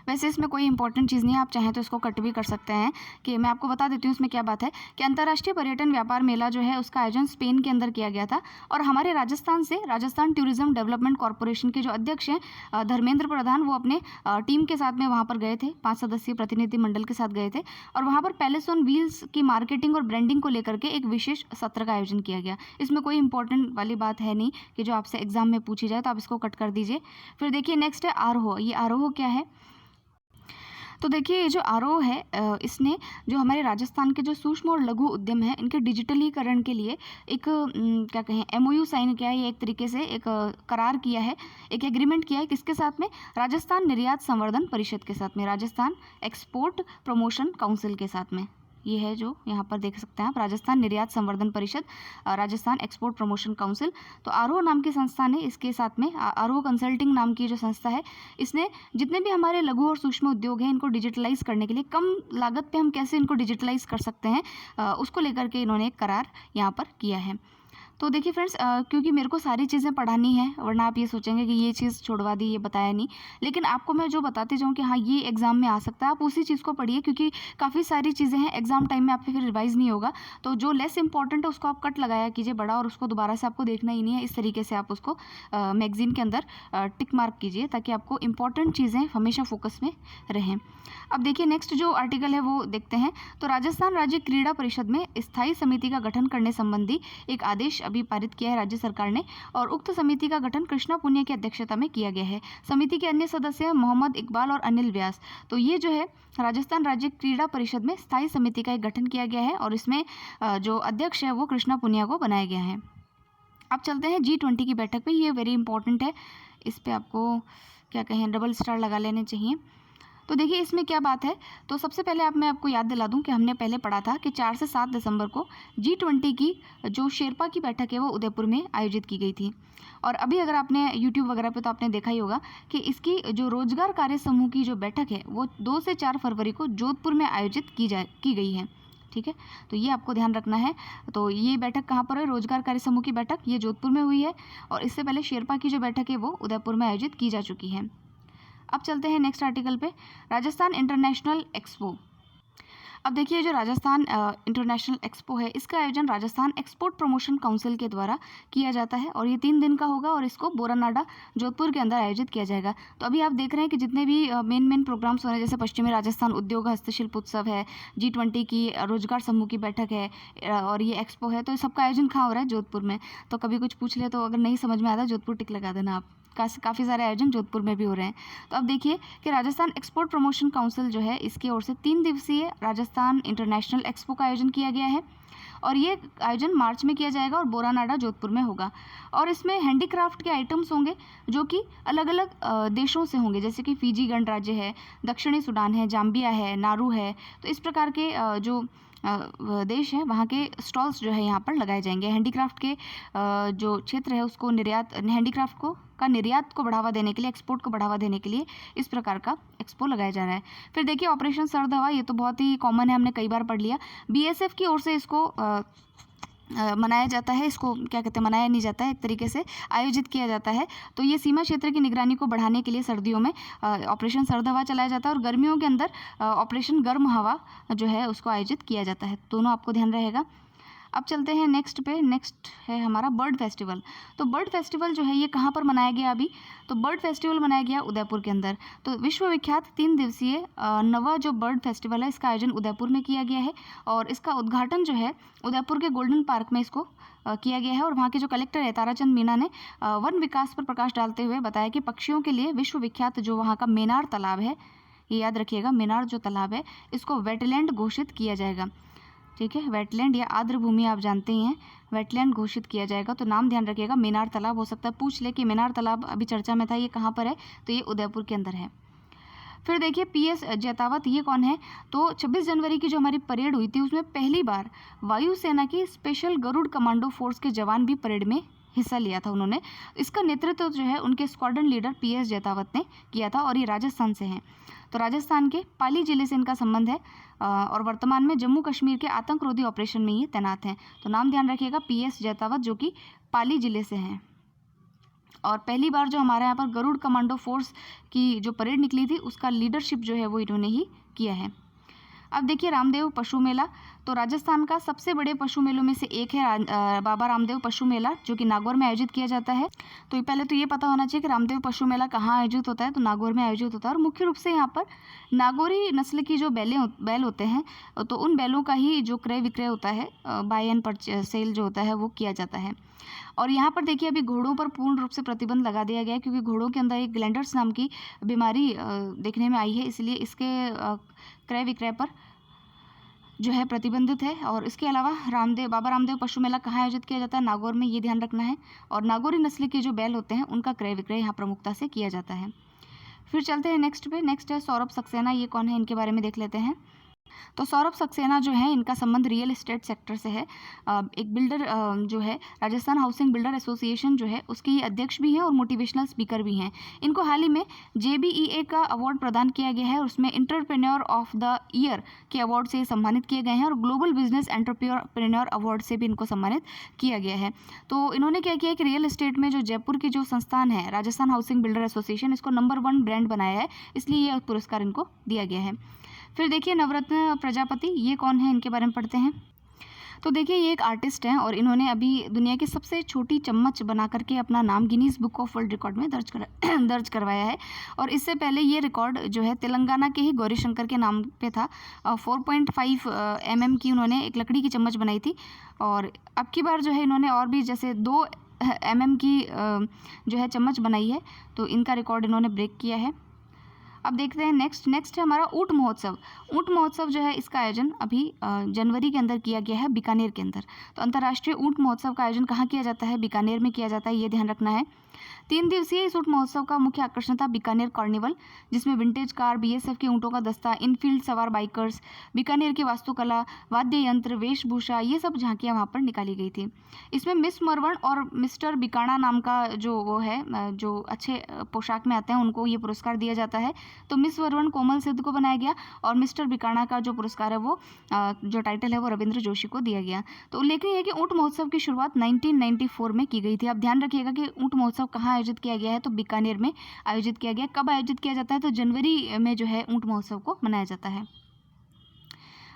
वैसे इसमें कोई इंपॉर्टेंट चीज़ नहीं है, आप चाहें तो इसको कट भी कर सकते हैं। कि मैं आपको बता देती हूँ इसमें क्या बात है कि अंतर्राष्ट्रीय पर्यटन व्यापार मेला जो है उसका आयोजन स्पेन के अंदर किया गया था। और हमारे राजस्थान से राजस्थान टूरिज्म डेवलपमेंट कॉरपोरेशन के जो अध्यक्ष हैं धर्मेंद्र प्रधान, वो अपने टीम के साथ में वहाँ पर गए थे, 5 सदस्यीय प्रतिनिधिमंडल के साथ गए थे। और वहाँ पर पैलेस ऑन व्हील्स की मार्केटिंग और ब्रांडिंग को लेकर के एक विशेष सत्र का आयोजन किया गया। इसमें कोई इंपॉर्टेंट वाली बात है नहीं कि जो आपसे एग्जाम में पूछी जाए, तो आप इसको कट कर दीजिए। फिर देखिए नेक्स्ट है आरोह। ये आरोह क्या है? तो देखिए ये जो आरोह है इसने जो हमारे राजस्थान के जो सूक्ष्म और लघु उद्यम हैं इनके डिजिटलीकरण के लिए एक क्या कहें MOU साइन किया है, ये एक तरीके से एक करार किया है, एक एग्रीमेंट किया है। किसके साथ में? राजस्थान निर्यात संवर्धन परिषद के साथ में, राजस्थान एक्सपोर्ट प्रमोशन काउंसिल के साथ में। ये है जो यहाँ पर देख सकते हैं आप, राजस्थान निर्यात संवर्धन परिषद, राजस्थान एक्सपोर्ट प्रमोशन काउंसिल। तो आरोह नाम की संस्था ने इसके साथ में, आरोह कंसल्टिंग नाम की जो संस्था है, इसने जितने भी हमारे लघु और सूक्ष्म उद्योग हैं इनको डिजिटलाइज करने के लिए, कम लागत पे हम कैसे इनको डिजिटलाइज कर सकते हैं, उसको लेकर के इन्होंने एक करार यहाँ पर किया है। तो देखिए फ्रेंड्स, क्योंकि मेरे को सारी चीज़ें पढ़ानी है, वरना आप ये सोचेंगे कि ये चीज़ छोड़वा दी, ये बताया नहीं। लेकिन आपको मैं जो बताती जाऊँ कि हाँ ये एग्ज़ाम में आ सकता है, आप उसी चीज़ को पढ़िए, क्योंकि काफ़ी सारी चीज़ें हैं एग्ज़ाम टाइम में आपके फिर रिवाइज़ नहीं होगा। तो जो लेस इंपॉर्टेंट है उसको आप कट लगाया कीजिए बड़ा, और उसको दोबारा से आपको देखना ही नहीं है। इस तरीके से आप उसको मैगज़ीन के अंदर टिक मार्क कीजिए, ताकि आपको इंपॉर्टेंट चीज़ें हमेशा फोकस में रहें। अब देखिए नेक्स्ट जो आर्टिकल है वो देखते हैं। तो राजस्थान राज्य क्रीड़ा परिषद में स्थायी समिति का गठन करने संबंधी एक आदेश अभी पारित किया है राज्य सरकार ने, और उक्त समिति का गठन कृष्णा पुनिया की अध्यक्षता में किया गया है। समिति के अन्य सदस्य हैं मोहम्मद इकबाल और अनिल व्यास। तो ये जो है राजस्थान राज्य क्रीड़ा परिषद में स्थायी समिति का एक गठन किया गया है, और इसमें जो अध्यक्ष है वो कृष्णा पुनिया को बनाया गया है। अब चलते हैं G20 की बैठक पे। ये वेरी इंपॉर्टेंट है, इस पर आपको क्या कहें डबल स्टार लगा लेने चाहिए। तो देखिए इसमें क्या बात है। तो सबसे पहले मैं आपको याद दिला दूं कि हमने पहले पढ़ा था कि 4 से 7 दिसंबर को G20 की जो शेरपा की बैठक है वो उदयपुर में आयोजित की गई थी। और अभी अगर आपने YouTube वगैरह पे तो आपने देखा ही होगा कि इसकी जो रोजगार कार्य समूह की जो बैठक है वो 2 से 4 फरवरी को जोधपुर में आयोजित की गई है। ठीक है, तो ये आपको ध्यान रखना है। तो ये बैठक कहाँ पर है? रोजगार कार्य समूह की बैठक ये जोधपुर में हुई है, और इससे पहले शेरपा की जो बैठक है वो उदयपुर में आयोजित की जा चुकी है। अब चलते हैं नेक्स्ट आर्टिकल पे, राजस्थान इंटरनेशनल एक्सपो। अब देखिए जो राजस्थान इंटरनेशनल एक्सपो है इसका आयोजन राजस्थान एक्सपोर्ट प्रमोशन काउंसिल के द्वारा किया जाता है, और ये 3 दिन का होगा, और इसको बोरानाडा जोधपुर के अंदर आयोजित किया जाएगा। तो अभी आप देख रहे हैं कि जितने भी मेन प्रोग्राम्स हो रहे हैं, जैसे पश्चिमी राजस्थान उद्योग हस्तशिल्प उत्सव है, G20 की रोजगार समूह की बैठक है, और ये एक्सपो है, तो सबका आयोजन कहाँ हो रहा है? जोधपुर में। तो कभी कुछ पूछ ले तो अगर नहीं समझ में आता जोधपुर टिक लगा देना आप। काफ़ी सारे आयोजन जोधपुर में भी हो रहे हैं। तो अब देखिए कि राजस्थान एक्सपोर्ट प्रमोशन काउंसिल जो है इसकी ओर से 3 दिवसीय राजस्थान इंटरनेशनल एक्सपो का आयोजन किया गया है, और ये आयोजन मार्च में किया जाएगा और बोरानाडा जोधपुर में होगा। और इसमें हैंडीक्राफ्ट के आइटम्स होंगे जो कि अलग अलग देशों से होंगे, जैसे कि फिजी गणराज्य है, दक्षिणी सूडान है, जाम्बिया है, नारू है। तो इस प्रकार के जो देश है वहाँ के स्टॉल्स जो है यहाँ पर लगाए जाएंगे। हैंडीक्राफ्ट के जो क्षेत्र है उसको हैंडीक्राफ्ट का निर्यात को बढ़ावा देने के लिए, एक्सपोर्ट को बढ़ावा देने के लिए इस प्रकार का एक्सपो लगाया जा रहा है। फिर देखिए ऑपरेशन सर्द हवा, ये तो बहुत ही कॉमन है, हमने कई बार पढ़ लिया। BSF की ओर से इसको मनाया जाता है, इसको क्या कहते हैं, मनाया नहीं जाता है, एक तरीके से आयोजित किया जाता है। तो ये सीमा क्षेत्र की निगरानी को बढ़ाने के लिए सर्दियों में ऑपरेशन सर्द हवा चलाया जाता है, और गर्मियों के अंदर ऑपरेशन गर्म हवा जो है उसको आयोजित किया जाता है। दोनों आपको ध्यान रहेगा। अब चलते हैं नेक्स्ट पे। नेक्स्ट है हमारा बर्ड फेस्टिवल। तो बर्ड फेस्टिवल जो है ये कहाँ पर मनाया गया अभी? तो बर्ड फेस्टिवल मनाया गया उदयपुर के अंदर। तो विश्व विख्यात 3 दिवसीय नवा जो बर्ड फेस्टिवल है इसका आयोजन उदयपुर में किया गया है, और इसका उद्घाटन जो है उदयपुर के गोल्डन पार्क में इसको किया गया है। और वहाँ के जो कलेक्टर है ताराचंद मीना ने वन विकास पर प्रकाश डालते हुए बताया कि पक्षियों के लिए विश्व विख्यात जो वहाँ का मेनार तालाब है, ये याद रखिएगा, मेनार जो तालाब है इसको वेटलैंड घोषित किया जाएगा। ठीक है, वेटलैंड या आर्द्र भूमि आप जानते ही हैं, वेटलैंड घोषित किया जाएगा। तो नाम ध्यान रखिएगा, मेनार तालाब। हो सकता है पूछ ले कि मेनार तालाब अभी चर्चा में था, ये कहाँ पर है? तो ये उदयपुर के अंदर है। फिर देखिए PS जैतावत, ये कौन है? तो 26 जनवरी की जो हमारी परेड हुई थी उसमें पहली बार वायुसेना की स्पेशल गरुड़ कमांडो फोर्स के जवान भी परेड में हिस्सा लिया था उन्होंने। इसका नेतृत्व जो है उनके स्क्वाड्रन लीडर PS जैतावत ने किया था, और ये राजस्थान से हैं। तो राजस्थान के पाली जिले से इनका संबंध है, और वर्तमान में जम्मू कश्मीर के आतंकरोधी ऑपरेशन में ये तैनात हैं। तो नाम ध्यान रखिएगा, PS जैतावत, जो कि पाली जिले से हैं। और पहली बार जो हमारे यहाँ पर गरुड़ कमांडो फोर्स की जो परेड निकली थी उसका लीडरशिप जो है वो इन्होंने ही किया है। अब देखिए रामदेव पशु मेला, तो राजस्थान का सबसे बड़े पशु मेलों में से एक है बाबा रामदेव पशु मेला, जो कि नागौर में आयोजित किया जाता है। तो पहले तो ये पता होना चाहिए कि रामदेव पशु मेला कहाँ आयोजित होता है, तो नागौर में आयोजित होता है। और मुख्य रूप से यहाँ पर नागौरी नस्ल की जो बैल होते हैं, तो उन बैलों का ही जो क्रय विक्रय होता है, बाय एंड सेल जो होता है वो किया जाता है। और यहाँ पर देखिए अभी घोड़ों पर पूर्ण रूप से प्रतिबंध लगा दिया गया है, क्योंकि घोड़ों के अंदर एक ग्लैंडर्स नाम की बीमारी देखने में आई है, इसलिए इसके क्रय विक्रय पर जो है प्रतिबंधित है। और इसके अलावा बाबा रामदेव पशु मेला कहाँ आयोजित किया जाता है, नागौर में, ये ध्यान रखना है। और नागौरी नस्ल के जो बैल होते हैं उनका क्रय विक्रय यहाँ प्रमुखता से किया जाता है। फिर चलते हैं नेक्स्ट पे। नेक्स्ट है सौरभ सक्सेना, ये कौन है, इनके बारे में देख लेते हैं। तो सौरभ सक्सेना जो है, इनका संबंध रियल एस्टेट सेक्टर से है। एक बिल्डर जो है, राजस्थान हाउसिंग बिल्डर एसोसिएशन जो है उसके ये अध्यक्ष भी हैं और मोटिवेशनल स्पीकर भी हैं। इनको हाल ही में JBEA का अवार्ड प्रदान किया गया है, उसमें एंटरप्रेन्योर ऑफ द ईयर के अवार्ड से सम्मानित किए गए हैं, और ग्लोबल बिजनेस एंटरप्रेन्योर अवार्ड से भी इनको सम्मानित किया गया है। तो इन्होंने क्या किया कि रियल एस्टेट में जो जयपुर की जो संस्थान है राजस्थान हाउसिंग बिल्डर एसोसिएशन, इसको नंबर 1 ब्रांड बनाया है, इसलिए यह पुरस्कार इनको दिया गया है। फिर देखिए नवरत्न प्रजापति, ये कौन है, इनके बारे में पढ़ते हैं। तो देखिए ये एक आर्टिस्ट हैं और इन्होंने अभी दुनिया की सबसे छोटी चम्मच बना करके अपना नाम Guinness book of world record में दर्ज करवाया है। और इससे पहले ये रिकॉर्ड जो है तेलंगाना के ही गौरी शंकर के नाम पे था। 4.5 mm की उन्होंने एक लकड़ी की चम्मच बनाई थी, और अब की बार जो है इन्होंने और भी जैसे 2 mm की जो है चम्मच बनाई है, तो इनका रिकॉर्ड इन्होंने ब्रेक किया है। अब देखते हैं नेक्स्ट है हमारा ऊँट महोत्सव। ऊँट महोत्सव जो है इसका आयोजन अभी जनवरी के अंदर किया गया है बीकानेर के अंदर। तो अंतर्राष्ट्रीय ऊँट महोत्सव का आयोजन कहाँ किया जाता है, बीकानेर में किया जाता है, ये ध्यान रखना है। 3 दिवसीय इस ऊँट महोत्सव का मुख्य आकर्षण था बीकानेर कार्निवल, जिसमें विंटेज कार, BSF के ऊँटों का दस्ता, इनफील्ड सवार बाइकर्स, बीकानेर की वास्तुकला, वाद्य यंत्र, वेशभूषा, ये सब झांकियाँ वहाँ पर निकाली गई थी। इसमें मिस मरवण और मिस्टर बिकाना नाम का जो वो है, जो अच्छे पोशाक में आते हैं उनको ये पुरस्कार दिया जाता है। तो मिस मरवण कोमल सिद्ध को बनाया गया, और मिस्टर बिकाना का जो पुरस्कार है वो जो टाइटल है वो रविंद्र जोशी को दिया गया। तो उल्लेखनीय है कि ऊँट महोत्सव की शुरुआत 1994 में की गई थी। अब ध्यान रखिएगा कि ऊँट महोत्सव कहाँ आयोजित किया गया है, तो बीकानेर में आयोजित किया गया। कब आयोजित किया जाता है, तो जनवरी में जो है ऊँट महोत्सव को मनाया जाता है।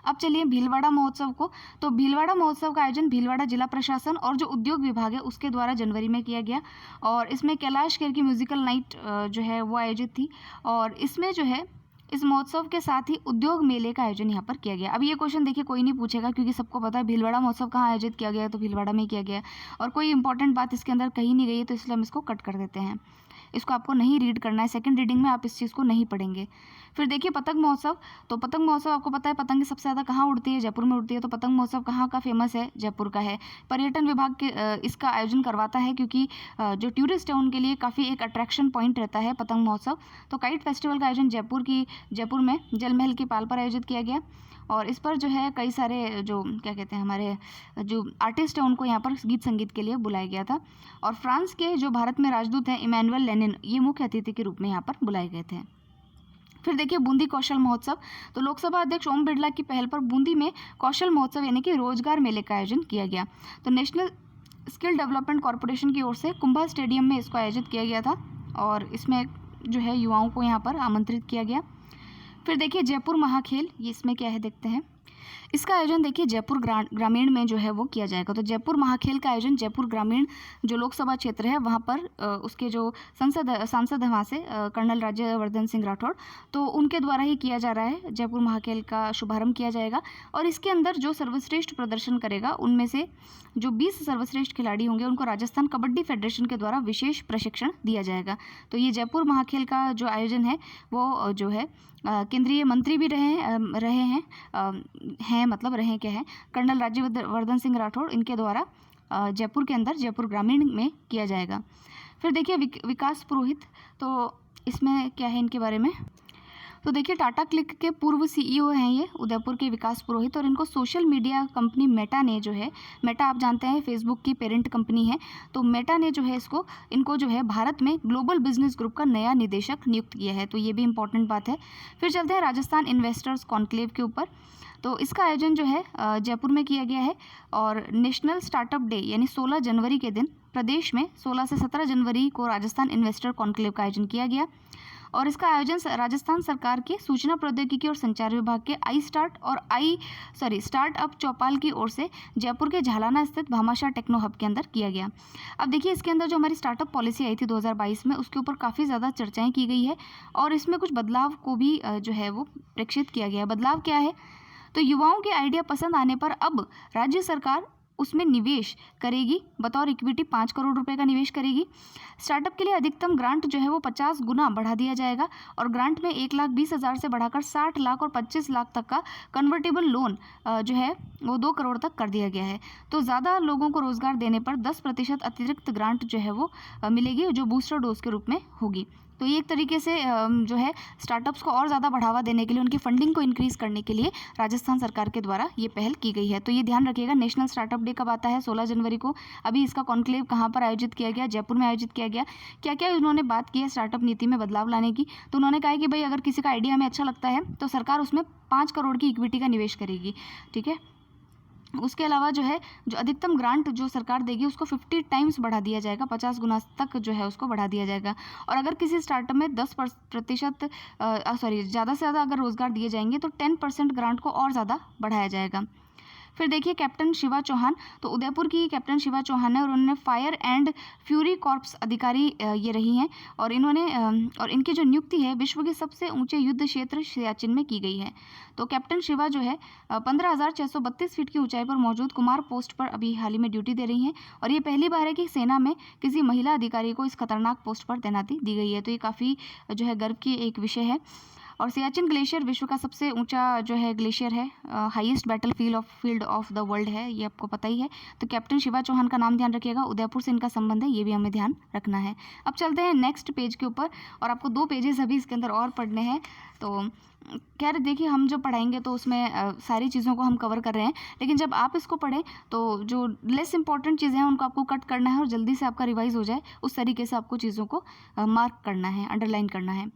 अब चलिए भीलवाड़ा महोत्सव को। तो भीलवाड़ा महोत्सव का आयोजन भीलवाड़ा जिला प्रशासन और जो उद्योग विभाग है उसके द्वारा जनवरी में किया गया, और इसमें कैलाश खेर की म्यूजिकल नाइट जो है वो आयोजित थी। और इसमें जो है इस महोत्सव के साथ ही उद्योग मेले का आयोजन यहाँ पर किया गया। अब ये क्वेश्चन देखिए कोई नहीं पूछेगा, क्योंकि सबको पता है भीलवाड़ा महोत्सव कहाँ आयोजित किया गया है, तो भीलवाड़ा में किया गया, और कोई इंपॉर्टेंट बात इसके अंदर कही नहीं गई है, तो इसलिए हम इसको कट कर देते हैं। इसको आपको नहीं रीड करना है, सेकंड रीडिंग में आप इस चीज़ को नहीं पढ़ेंगे। फिर देखिए पतंग महोत्सव। तो पतंग महोत्सव आपको पता है पतंग सबसे ज़्यादा कहाँ उड़ती है, जयपुर में उड़ती है। तो पतंग महोत्सव कहाँ का फेमस है, जयपुर का है। पर्यटन विभाग के इसका आयोजन करवाता है, क्योंकि जो टूरिस्ट है उनके लिए काफ़ी एक अट्रैक्शन पॉइंट रहता है पतंग महोत्सव। तो काइट फेस्टिवल का आयोजन जयपुर में जल महल की पाल पर आयोजित किया गया, और इस पर जो है कई सारे जो क्या कहते हैं हमारे जो आर्टिस्ट हैं उनको यहाँ पर गीत संगीत के लिए बुलाया गया था। और फ्रांस के जो भारत में राजदूत हैं इमैनुअल लेनिन, ये मुख्य अतिथि के रूप में यहाँ पर बुलाए गए थे। फिर देखिए बूंदी कौशल महोत्सव। तो लोकसभा अध्यक्ष ओम बिरला की पहल पर बूंदी में कौशल महोत्सव यानी कि रोजगार मेले का आयोजन किया गया। तो नेशनल स्किल डेवलपमेंट कॉरपोरेशन की ओर से कुंभा स्टेडियम में इसको आयोजित किया गया था, और इसमें जो है युवाओं को यहाँ पर आमंत्रित किया गया। फिर देखिए जयपुर महाखेल, ये इसमें क्या है देखते हैं। इसका आयोजन देखिए जयपुर ग्रामीण में जो है वो किया जाएगा। तो जयपुर महाखेल का आयोजन जयपुर ग्रामीण जो लोकसभा क्षेत्र है वहाँ पर उसके जो सांसद है वहाँ से कर्नल राज्यवर्धन सिंह राठौड़, तो उनके द्वारा ही किया जा रहा है। जयपुर महाखेल का शुभारंभ किया जाएगा, और इसके अंदर जो सर्वश्रेष्ठ प्रदर्शन करेगा उनमें से जो 20 सर्वश्रेष्ठ खिलाड़ी होंगे उनको राजस्थान कबड्डी फेडरेशन के द्वारा विशेष प्रशिक्षण दिया जाएगा। तो ये जयपुर महाखेल का जो आयोजन है वो जो है केंद्रीय मंत्री भी रहे हैं कर्नल राज्यवर्धन सिंह राठौड़, इनके द्वारा जयपुर के अंदर जयपुर ग्रामीण में किया जाएगा। फिर देखिए विकास पुरोहित, तो इसमें क्या है इनके बारे में। तो देखिए टाटा क्लिक के पूर्व CEO हैं ये उदयपुर के विकास पुरोहित, और इनको सोशल मीडिया कंपनी मेटा ने जो है, मेटा आप जानते हैं फेसबुक की पेरेंट कंपनी है, तो मेटा ने जो है इनको जो है भारत में ग्लोबल बिजनेस ग्रुप का नया निदेशक नियुक्त किया है। तो ये भी इंपॉर्टेंट बात है। फिर चलते हैं राजस्थान इन्वेस्टर्स कॉन्क्लेव के ऊपर। तो इसका आयोजन जो है जयपुर में किया गया है, और नेशनल स्टार्टअप डे यानी 16 जनवरी के दिन प्रदेश में 16 से 17 जनवरी को राजस्थान इन्वेस्टर कॉन्क्लेव का आयोजन किया गया और इसका आयोजन राजस्थान सरकार के सूचना प्रौद्योगिकी और संचार विभाग के स्टार्टअप चौपाल की ओर से जयपुर के झालाना स्थित भामाशाह टेक्नो हब के अंदर किया गया। अब देखिए, इसके अंदर जो हमारी स्टार्टअप पॉलिसी आई थी 2022 में, उसके ऊपर काफ़ी ज़्यादा चर्चाएं की गई है और इसमें कुछ बदलाव को भी जो है वो प्रेक्षित किया गया है। बदलाव क्या है? तो युवाओं के आइडिया पसंद आने पर अब राज्य सरकार उसमें निवेश करेगी, बतौर इक्विटी 5 करोड़ रुपए का निवेश करेगी। स्टार्टअप के लिए अधिकतम ग्रांट जो है वो 50 गुना बढ़ा दिया जाएगा और ग्रांट में 1,20,000 से बढ़ाकर 60 लाख और 25 लाख तक का कन्वर्टेबल लोन जो है वो 2 करोड़ तक कर दिया गया है। तो ज़्यादा लोगों को रोजगार देने पर 10% अतिरिक्त ग्रांट जो है वो मिलेगी, जो बूस्टर डोज के रूप में होगी। तो ये एक तरीके से जो है स्टार्टअप्स को और ज़्यादा बढ़ावा देने के लिए, उनकी फंडिंग को इंक्रीज़ करने के लिए राजस्थान सरकार के द्वारा ये पहल की गई है। तो ये ध्यान रखिएगा, नेशनल स्टार्टअप डे कब आता है? 16 जनवरी को। अभी इसका कॉन्क्लेव कहाँ पर आयोजित किया गया? जयपुर में आयोजित किया गया। क्या क्या उन्होंने बात की है स्टार्टअप नीति में बदलाव लाने की? तो उन्होंने कहा है कि भाई अगर किसी का आइडिया हमें अच्छा लगता है तो सरकार उसमें 5 करोड़ की इक्विटी का निवेश करेगी। ठीक है। उसके अलावा जो है, जो अधिकतम ग्रांट जो सरकार देगी उसको 50 टाइम्स बढ़ा दिया जाएगा, 50 गुना तक जो है उसको बढ़ा दिया जाएगा। और अगर किसी स्टार्टअप में 10% ज़्यादा से ज़्यादा अगर रोजगार दिए जाएंगे तो 10% ग्रांट को और ज़्यादा बढ़ाया जाएगा। फिर देखिए कैप्टन शिवा चौहान, तो उदयपुर की कैप्टन शिवा चौहान है और उन्होंने फायर एंड फ्यूरी कॉर्प्स अधिकारी ये रही हैं और इन्होंने और इनकी जो नियुक्ति है विश्व के सबसे ऊंचे युद्ध क्षेत्र सियाचिन में की गई है। तो कैप्टन शिवा जो है 15,632 फीट की ऊंचाई पर मौजूद कुमार पोस्ट पर अभी हाल ही में ड्यूटी दे रही हैं और ये पहली बार है कि सेना में किसी महिला अधिकारी को इस खतरनाक पोस्ट पर तैनाती दी गई है। तो ये काफ़ी जो है गर्व की एक विषय है। और सियाचिन ग्लेशियर विश्व का सबसे ऊंचा जो है ग्लेशियर है, highest battle field of the world है, ये आपको पता ही है। तो कैप्टन शिवा चौहान का नाम ध्यान रखिएगा, उदयपुर से इनका संबंध है, ये भी हमें ध्यान रखना है। अब चलते हैं नेक्स्ट पेज के ऊपर और आपको 2 पेजेस अभी इसके अंदर और पढ़ने हैं। तो खैर देखिए, हम जो पढ़ाएंगे तो उसमें सारी चीज़ों को हम कवर कर रहे हैं, लेकिन जब आप इसको पढ़ें तो जो लेस इंपॉर्टेंट चीज़ें हैं उनको आपको कट करना है और जल्दी से आपका रिवाइज हो जाए, उस तरीके से आपको चीज़ों को मार्क करना है, अंडरलाइन करना है।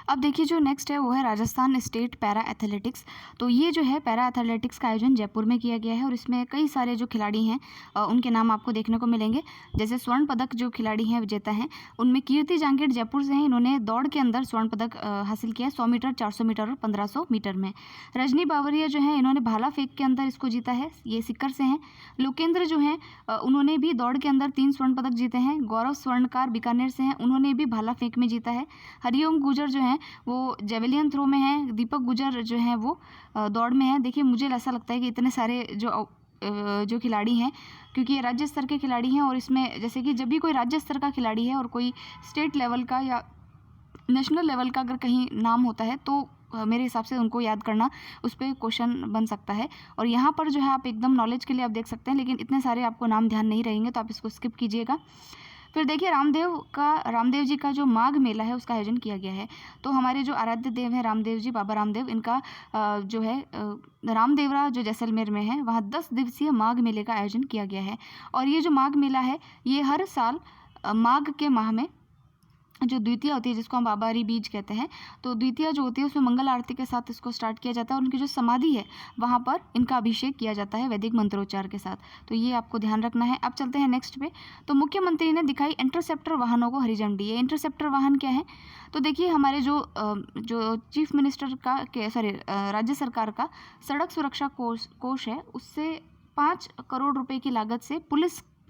अब देखिए जो नेक्स्ट है वो है राजस्थान स्टेट पैरा एथलेटिक्स। तो ये जो है पैरा एथलेटिक्स का आयोजन जयपुर में किया गया है और इसमें कई सारे जो खिलाड़ी हैं उनके नाम आपको देखने को मिलेंगे। जैसे स्वर्ण पदक जो खिलाड़ी हैं, विजेता हैं, उनमें कीर्ति जांगीर जयपुर से हैं, इन्होंने दौड़ के अंदर स्वर्ण पदक हासिल किया 100 मीटर, 400 मीटर और 1500 मीटर में। रजनी बावरिया जो है, इन्होंने भाला फेंक के अंदर इसको जीता है, ये सिक्कर से हैं। लोकेंद्र जो हैं उन्होंने भी दौड़ के अंदर 3 स्वर्ण पदक जीते हैं। गौरव स्वर्णकार बीकानेर से हैं, उन्होंने भी भाला फेंक में जीता है। हरिओम गुजर जो हैं वो जेवेलियन थ्रो में हैं। दीपक गुजर जो हैं वो दौड़ में हैं। देखिए मुझे ऐसा लगता है कि इतने सारे जो खिलाड़ी हैं, क्योंकि ये राज्य स्तर के खिलाड़ी हैं और इसमें जैसे कि जब भी कोई राज्य स्तर का खिलाड़ी है और कोई स्टेट लेवल का या नेशनल लेवल का अगर कहीं नाम होता है तो मेरे हिसाब से उनको याद करना उस पर क्वेश्चन बन सकता है। और यहाँ पर जो है आप एकदम नॉलेज के लिए आप देख सकते हैं, लेकिन इतने सारे आपको नाम ध्यान नहीं रहेंगे तो आप इसको स्किप कीजिएगा। फिर देखिए रामदेव जी का जो माघ मेला है उसका आयोजन किया गया है। तो हमारे जो आराध्य देव हैं रामदेव जी, बाबा रामदेव, इनका जो है रामदेवरा जो जैसलमेर में है वहाँ 10 दिवसीय माघ मेले का आयोजन किया गया है। और ये जो माघ मेला है ये हर साल माघ के माह में जो द्वितीया होती है, जिसको हम बाबारी बीज कहते हैं, तो द्वितीया जो होती है उसमें मंगल आरती के साथ इसको स्टार्ट किया जाता है और उनकी जो समाधि है वहाँ पर इनका अभिषेक किया जाता है वैदिक मंत्रोच्चार के साथ। तो ये आपको ध्यान रखना है। अब चलते हैं नेक्स्ट पे। तो मुख्यमंत्री ने दिखाई इंटरसेप्टर वाहनों को हरी झंडी। ये इंटरसेप्टर वाहन क्या है? तो देखिए हमारे जो चीफ मिनिस्टर का राज्य सरकार का सड़क सुरक्षा कोष है, उससे 5 करोड़ रुपए की लागत से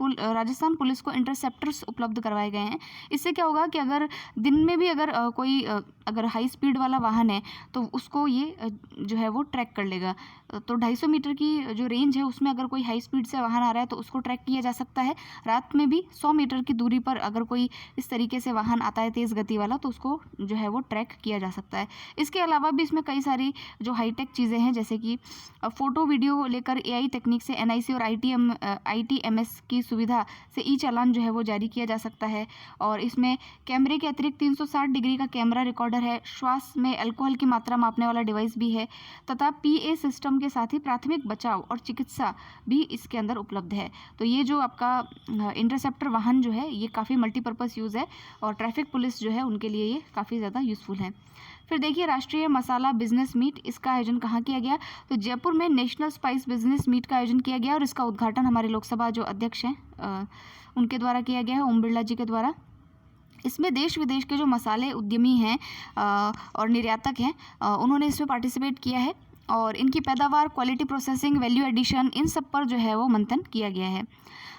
राजस्थान पुलिस को इंटरसेप्टर्स उपलब्ध करवाए गए हैं। इससे क्या होगा कि अगर दिन में भी अगर कोई अगर हाई स्पीड वाला वाहन है तो उसको ये जो है वो ट्रैक कर लेगा। तो 250 मीटर की जो रेंज है उसमें अगर कोई हाई स्पीड से वाहन आ रहा है तो उसको ट्रैक किया जा सकता है। रात में भी 100 मीटर की दूरी पर अगर कोई इस तरीके से वाहन आता है तेज़ गति वाला तो उसको जो है वो ट्रैक किया जा सकता है। इसके अलावा भी इसमें कई सारी जो हाईटेक चीज़ें हैं, जैसे कि फ़ोटो वीडियो लेकर AI टेक्निक से NIC और ITMS की सुविधा से ई चालान जो है वो जारी किया जा सकता है। और इसमें कैमरे के अतिरिक्त 360 डिग्री का कैमरा रिकॉर्डर है, श्वास में अल्कोहल की मात्रा मापने वाला डिवाइस भी है तथा PA सिस्टम के साथ ही प्राथमिक बचाव और चिकित्सा भी इसके अंदर उपलब्ध है। तो ये जो आपका इंटरसेप्टर वाहन जो है ये काफ़ी मल्टीपर्पज़ यूज़ है और ट्रैफिक पुलिस जो है उनके लिए ये काफ़ी ज़्यादा यूज़फुल है। फिर देखिए राष्ट्रीय मसाला बिजनेस मीट, इसका आयोजन कहाँ किया गया? तो जयपुर में नेशनल स्पाइस बिजनेस मीट का आयोजन किया गया और इसका उद्घाटन हमारे लोकसभा जो अध्यक्ष हैं उनके द्वारा किया गया है, ओम बिरला जी के द्वारा। इसमें देश विदेश के जो मसाले उद्यमी हैं और निर्यातक हैं उन्होंने इसमें पार्टिसिपेट किया है और इनकी पैदावार, क्वालिटी प्रोसेसिंग, वैल्यू एडिशन, इन सब पर जो है वो मंथन किया गया है।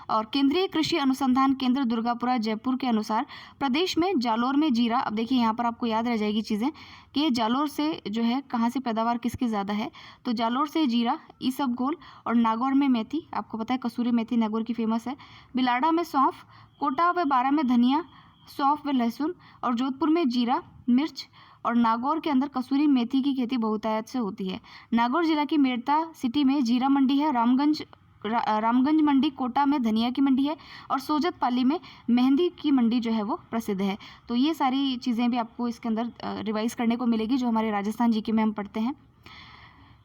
और केंद्रीय कृषि अनुसंधान केंद्र दुर्गापुरा जयपुर के अनुसार प्रदेश में जालोर में जीरा, अब देखिए यहाँ पर आपको याद रह जाएगी चीज़ें कि ये जालोर से जो है कहाँ से पैदावार किसकी ज़्यादा है, तो जालोर से जीरा, ईसबगोल और नागौर में मेथी, आपको पता है कसूरी मेथी नागौर की फेमस है, बिलाड़ा में सौंफ, कोटा व बारा में धनिया, सौंफ व लहसुन और जोधपुर में जीरा, मिर्च और नागौर के अंदर कसूरी मेथी की खेती बहुतायत से होती है। नागौर जिला की मेड़ता सिटी में जीरा मंडी है, रामगंज मंडी, कोटा में धनिया की मंडी है और सोजत पाली में मेहंदी की मंडी जो है वो प्रसिद्ध है। तो ये सारी चीज़ें भी आपको इसके अंदर रिवाइज करने को मिलेगी जो हमारे राजस्थान जीके में हम पढ़ते हैं।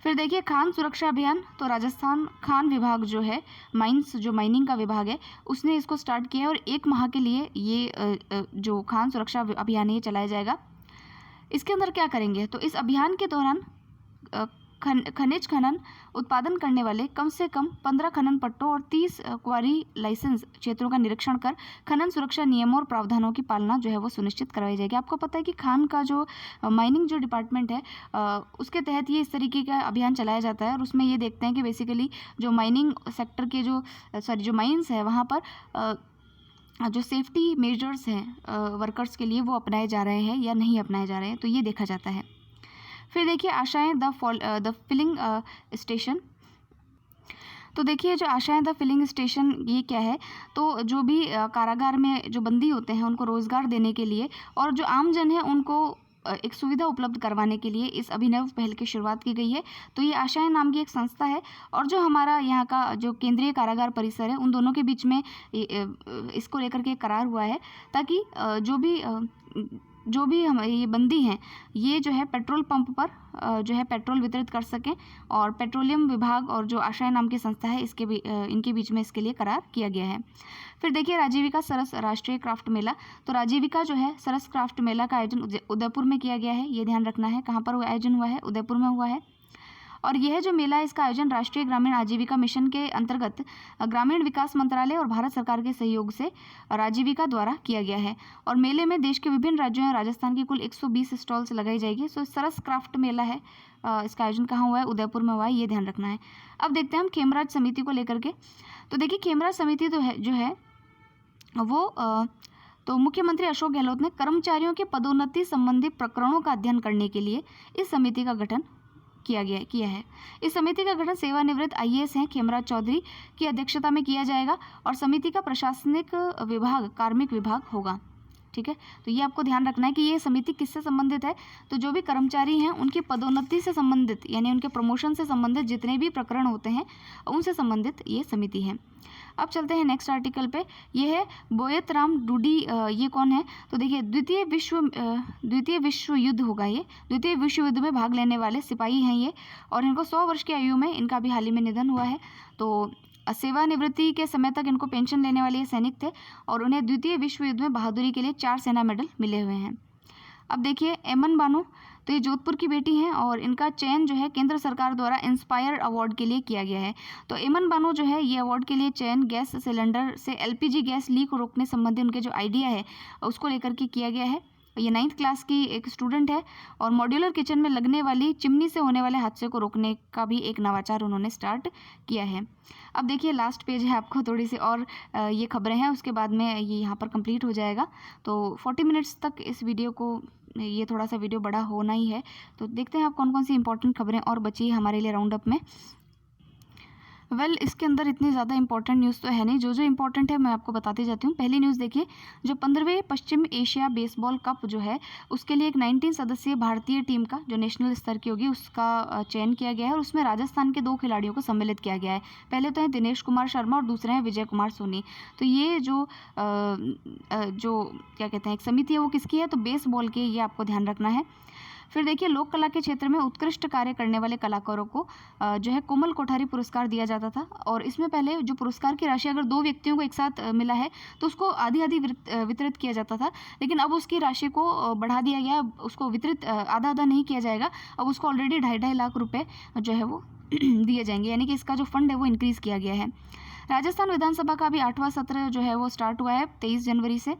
फिर देखिए खान सुरक्षा अभियान, तो राजस्थान खान विभाग जो है माइंस, जो माइनिंग का विभाग है उसने इसको स्टार्ट किया है और 1 माह के लिए ये जो खान सुरक्षा अभियान है ये चलाया जाएगा। इसके अंदर क्या करेंगे? तो इस अभियान के दौरान खनिज खनन उत्पादन करने वाले कम से कम 15 खनन पट्टों और 30 क्वारी लाइसेंस क्षेत्रों का निरीक्षण कर खनन सुरक्षा नियमों और प्रावधानों की पालना जो है वो सुनिश्चित करवाई जाएगी। आपको पता है कि खान का जो माइनिंग जो डिपार्टमेंट है उसके तहत ये इस तरीके का अभियान चलाया जाता है और उसमें ये देखते हैं कि बेसिकली जो माइनिंग सेक्टर के जो माइंस है वहाँ पर जो सेफ्टी मेजर्स हैं वर्कर्स के लिए वो अपनाए जा रहे हैं या नहीं अपनाए जा रहे हैं, तो ये देखा जाता है। फिर देखिए आशाएं द फिलिंग स्टेशन, तो देखिए जो आशाएं द फिलिंग स्टेशन ये क्या है? तो जो भी कारागार में जो बंदी होते हैं उनको रोज़गार देने के लिए और जो आमजन है उनको एक सुविधा उपलब्ध करवाने के लिए इस अभिनव पहल की शुरुआत की गई है। तो ये आशाएं नाम की एक संस्था है और जो हमारा यहाँ का जो केंद्रीय कारागार परिसर है उन दोनों के बीच में इसको लेकर के करार हुआ है ताकि जो भी हम ये बंदी हैं ये जो है पेट्रोल पंप पर जो है पेट्रोल वितरित कर सकें और पेट्रोलियम विभाग और जो आशाएं नाम की संस्था है इनके बीच में इसके लिए करार किया गया है। फिर देखिए राजीविका सरस राष्ट्रीय क्राफ्ट मेला, तो राजीविका जो है सरस क्राफ्ट मेला का आयोजन उदयपुर में किया गया है, ये ध्यान रखना है। कहाँ पर आयोजन हुआ है? उदयपुर में हुआ है। और यह जो मेला है इसका आयोजन राष्ट्रीय ग्रामीण आजीविका मिशन के अंतर्गत ग्रामीण विकास मंत्रालय और भारत सरकार के सहयोग से राजीविका द्वारा किया गया है और मेले में देश के विभिन्न राज्यों और राजस्थान की कुल 120 स्टॉल्स लगाई जाएगी। सो सरस क्राफ्ट मेला है, इसका आयोजन कहाँ हुआ है? उदयपुर में हुआ है, ये ध्यान रखना है। अब देखते हैं हम खेमराज समिति को लेकर के। तो देखिए खेमराज समिति जो है वो तो मुख्यमंत्री अशोक गहलोत ने कर्मचारियों के पदोन्नति संबंधी प्रकरणों का अध्ययन करने के लिए इस समिति का गठन किया है। इस समिति का गठन सेवानिवृत्त IAS हैं खेमराज चौधरी की अध्यक्षता में किया जाएगा और समिति का प्रशासनिक विभाग कार्मिक विभाग होगा। ठीक है, तो ये आपको ध्यान रखना है कि ये समिति किससे संबंधित है? तो जो भी कर्मचारी हैं उनकी पदोन्नति से संबंधित यानी उनके प्रमोशन से संबंधित जितने भी प्रकरण होते हैं उनसे संबंधित ये समिति है। अब चलते हैं नेक्स्ट आर्टिकल पे। ये है बोयतराम डूडी, ये कौन है? तो देखिए द्वितीय विश्व युद्ध होगा ये, द्वितीय विश्व युद्ध में भाग लेने वाले सिपाही हैं ये और इनको 100 वर्ष की आयु में इनका भी हाल ही में निधन हुआ है। तो सेवानिवृत्ति के समय तक इनको पेंशन लेने वाले ये सैनिक थे और उन्हें द्वितीय विश्व युद्ध में बहादुरी के लिए 4 सेना मेडल मिले हुए हैं। अब देखिए एमन बानो, तो ये जोधपुर की बेटी हैं और इनका चयन जो है केंद्र सरकार द्वारा इंस्पायर अवार्ड के लिए किया गया है। तो एमन बानो जो है ये अवार्ड के लिए चयन गैस सिलेंडर से LPG गैस लीक को रोकने संबंधी उनके जो आइडिया है उसको लेकर के किया गया है। ये 9th क्लास की एक स्टूडेंट है और मॉड्यूलर किचन में लगने वाली चिमनी से होने वाले हादसे को रोकने का भी एक नवाचार उन्होंने स्टार्ट किया है। अब देखिए लास्ट पेज है, आपको थोड़ी सी और ये खबरें हैं, उसके बाद में ये यहाँ पर कंप्लीट हो जाएगा। तो 40 मिनट्स तक इस वीडियो को, ये थोड़ा सा वीडियो बड़ा होना ही है। तो देखते हैं आप कौन कौन सी इंपॉर्टेंट खबरें और बची है हमारे लिए राउंड अप में। वेल इसके अंदर इतनी ज़्यादा इंपॉर्टेंट न्यूज़ तो है नहीं, जो जो इंपॉर्टेंट है मैं आपको बताती जाती हूँ। पहली न्यूज़ देखिए, जो 15वें पश्चिम एशिया बेसबॉल कप जो है उसके लिए एक 19 सदस्यीय भारतीय टीम का जो नेशनल स्तर की होगी उसका चयन किया गया है और उसमें राजस्थान के 2 खिलाड़ियों को सम्मिलित किया गया है। पहले तो हैं दिनेश कुमार शर्मा और दूसरे हैं विजय कुमार सोनी। तो ये जो क्या कहते हैं एक समिति है वो किसकी है, तो बेसबॉल की, ये आपको ध्यान रखना है। फिर देखिए, लोक कला के क्षेत्र में उत्कृष्ट कार्य करने वाले कलाकारों को जो है कोमल कोठारी पुरस्कार दिया जाता था और इसमें पहले जो पुरस्कार की राशि अगर 2 व्यक्तियों को एक साथ मिला है तो उसको आधी-आधी वितरित किया जाता था, लेकिन अब उसकी राशि को बढ़ा दिया गया है, उसको वितरित आधा-आधा नहीं किया जाएगा, अब उसको ऑलरेडी 2.5 लाख रुपए जो है वो दिए जाएंगे, यानी कि इसका जो फंड है वो इंक्रीज़ किया गया है। राजस्थान विधानसभा का भी 8वां सत्र जो है वो स्टार्ट हुआ है 23 जनवरी से।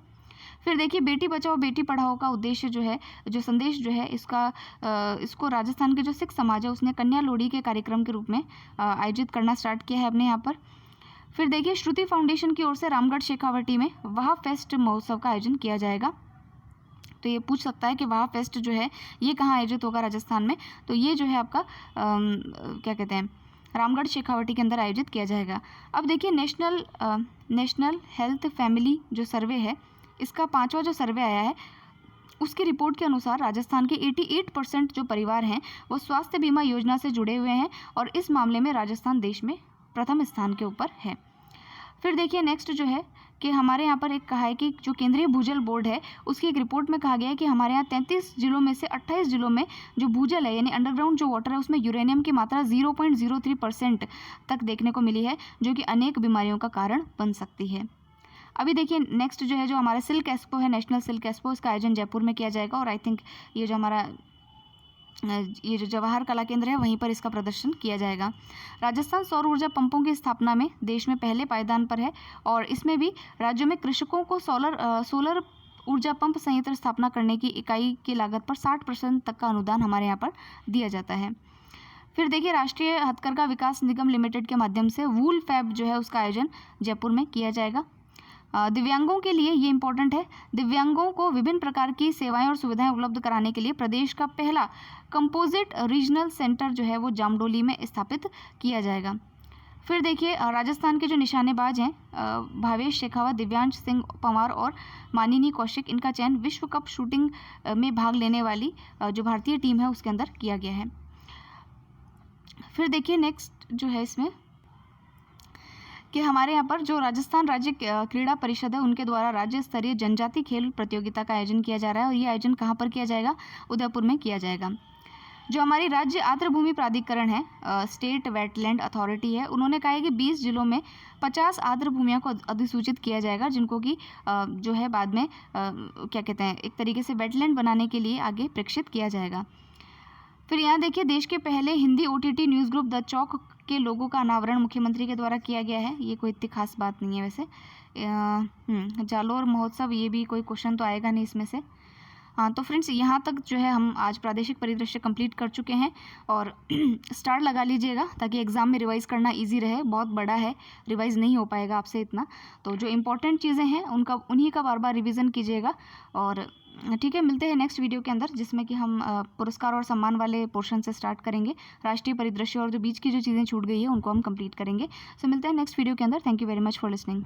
फिर देखिए, बेटी बचाओ बेटी पढ़ाओ का उद्देश्य जो है, जो संदेश जो है इसको राजस्थान के जो सिख समाज है उसने कन्या लोहड़ी के कार्यक्रम के रूप में आयोजित करना स्टार्ट किया है अपने यहाँ पर। फिर देखिए, श्रुति फाउंडेशन की ओर से रामगढ़ शेखावटी में वाह फेस्ट महोत्सव का आयोजन किया जाएगा। तो ये पूछ सकता है कि वाह फेस्ट जो है ये कहाँ आयोजित होगा राजस्थान में, तो ये जो है आपका क्या कहते हैं रामगढ़ शेखावटी के अंदर आयोजित किया जाएगा। अब देखिए, नेशनल हेल्थ फैमिली जो सर्वे है इसका 5वां जो सर्वे आया है उसकी रिपोर्ट के अनुसार राजस्थान के 88% जो परिवार हैं वो स्वास्थ्य बीमा योजना से जुड़े हुए हैं और इस मामले में राजस्थान देश में प्रथम स्थान के ऊपर है। फिर देखिए, नेक्स्ट जो है कि हमारे यहाँ पर एक कहा है कि जो केंद्रीय भूजल बोर्ड है उसकी एक रिपोर्ट में कहा गया है कि हमारे यहाँ 33 जिलों में से 28 जिलों में जो भूजल है यानी अंडरग्राउंड जो वाटर है उसमें यूरेनियम की मात्रा 0.03% तक देखने को मिली है, जो कि अनेक बीमारियों का कारण बन सकती है। अभी देखिए, नेक्स्ट जो है जो हमारा सिल्क एक्सपो है, नेशनल सिल्क एक्सपो, इसका आयोजन जयपुर में किया जाएगा और आई थिंक ये जो हमारा ये जो जवाहर कला केंद्र है वहीं पर इसका प्रदर्शन किया जाएगा। राजस्थान सौर ऊर्जा पंपों की स्थापना में देश में पहले पायदान पर है और इसमें भी राज्यों में कृषकों को सोलर ऊर्जा पंप संयंत्र स्थापना करने की इकाई की लागत पर 60% तक का अनुदान हमारे यहाँ पर दिया जाता है। फिर देखिए, राष्ट्रीय हथकरघा विकास निगम लिमिटेड के माध्यम से वूल फैब जो है उसका आयोजन जयपुर में किया जाएगा। दिव्यांगों के लिए ये इम्पोर्टेंट है, दिव्यांगों को विभिन्न प्रकार की सेवाएं और सुविधाएं उपलब्ध कराने के लिए प्रदेश का पहला कंपोजिट रीजनल सेंटर जो है वो जामडोली में स्थापित किया जाएगा। फिर देखिए, राजस्थान के जो निशानेबाज हैं भावेश शेखावत, दिव्यांश सिंह पंवार और मानिनी कौशिक, इनका चयन विश्व कप शूटिंग में भाग लेने वाली जो भारतीय टीम है उसके अंदर किया गया है। फिर देखिए, नेक्स्ट जो है इसमें कि हमारे यहाँ पर जो राजस्थान राज्य क्रीड़ा परिषद है उनके द्वारा राज्य स्तरीय जनजाति खेल प्रतियोगिता का आयोजन किया जा रहा है और ये आयोजन कहाँ पर किया जाएगा, उदयपुर में किया जाएगा। जो हमारी राज्य आर्द्रभूमि प्राधिकरण है, स्टेट वेटलैंड अथॉरिटी है, उन्होंने कहा है कि 20 जिलों में 50 आर्द्रभूमियों को अधिसूचित किया जाएगा, जिनको कि जो है बाद में क्या कहते हैं एक तरीके से वेटलैंड बनाने के लिए आगे प्रेक्षित किया जाएगा। फिर यहाँ देखिए, देश के पहले Hindi OTT news group the Chowk के लोगों का अनावरण मुख्यमंत्री के द्वारा किया गया है। ये कोई इतनी खास बात नहीं है वैसे। जालोर महोत्सव, ये भी कोई क्वेश्चन तो आएगा नहीं इसमें से। हाँ, तो फ्रेंड्स यहाँ तक जो है हम आज प्रादेशिक परिदृश्य कंप्लीट कर चुके हैं और स्टार लगा लीजिएगा ताकि एग्ज़ाम में रिवाइज़ करना इजी रहे। बहुत बड़ा है, रिवाइज़ नहीं हो पाएगा आपसे इतना, तो जो इंपॉर्टेंट चीज़ें हैं उन्हीं का बार बार रिवीजन कीजिएगा। और ठीक है, मिलते हैं नेक्स्ट वीडियो के अंदर जिसमें कि हम पुरस्कार और सम्मान वाले पोर्शन से स्टार्ट करेंगे। राष्ट्रीय परिदृश्य और जो बीच की जो चीज़ें छूट गई है उनको हम कंप्लीट करेंगे। सो मिलते हैं नेक्स्ट वीडियो के अंदर। Thank you very much for listening.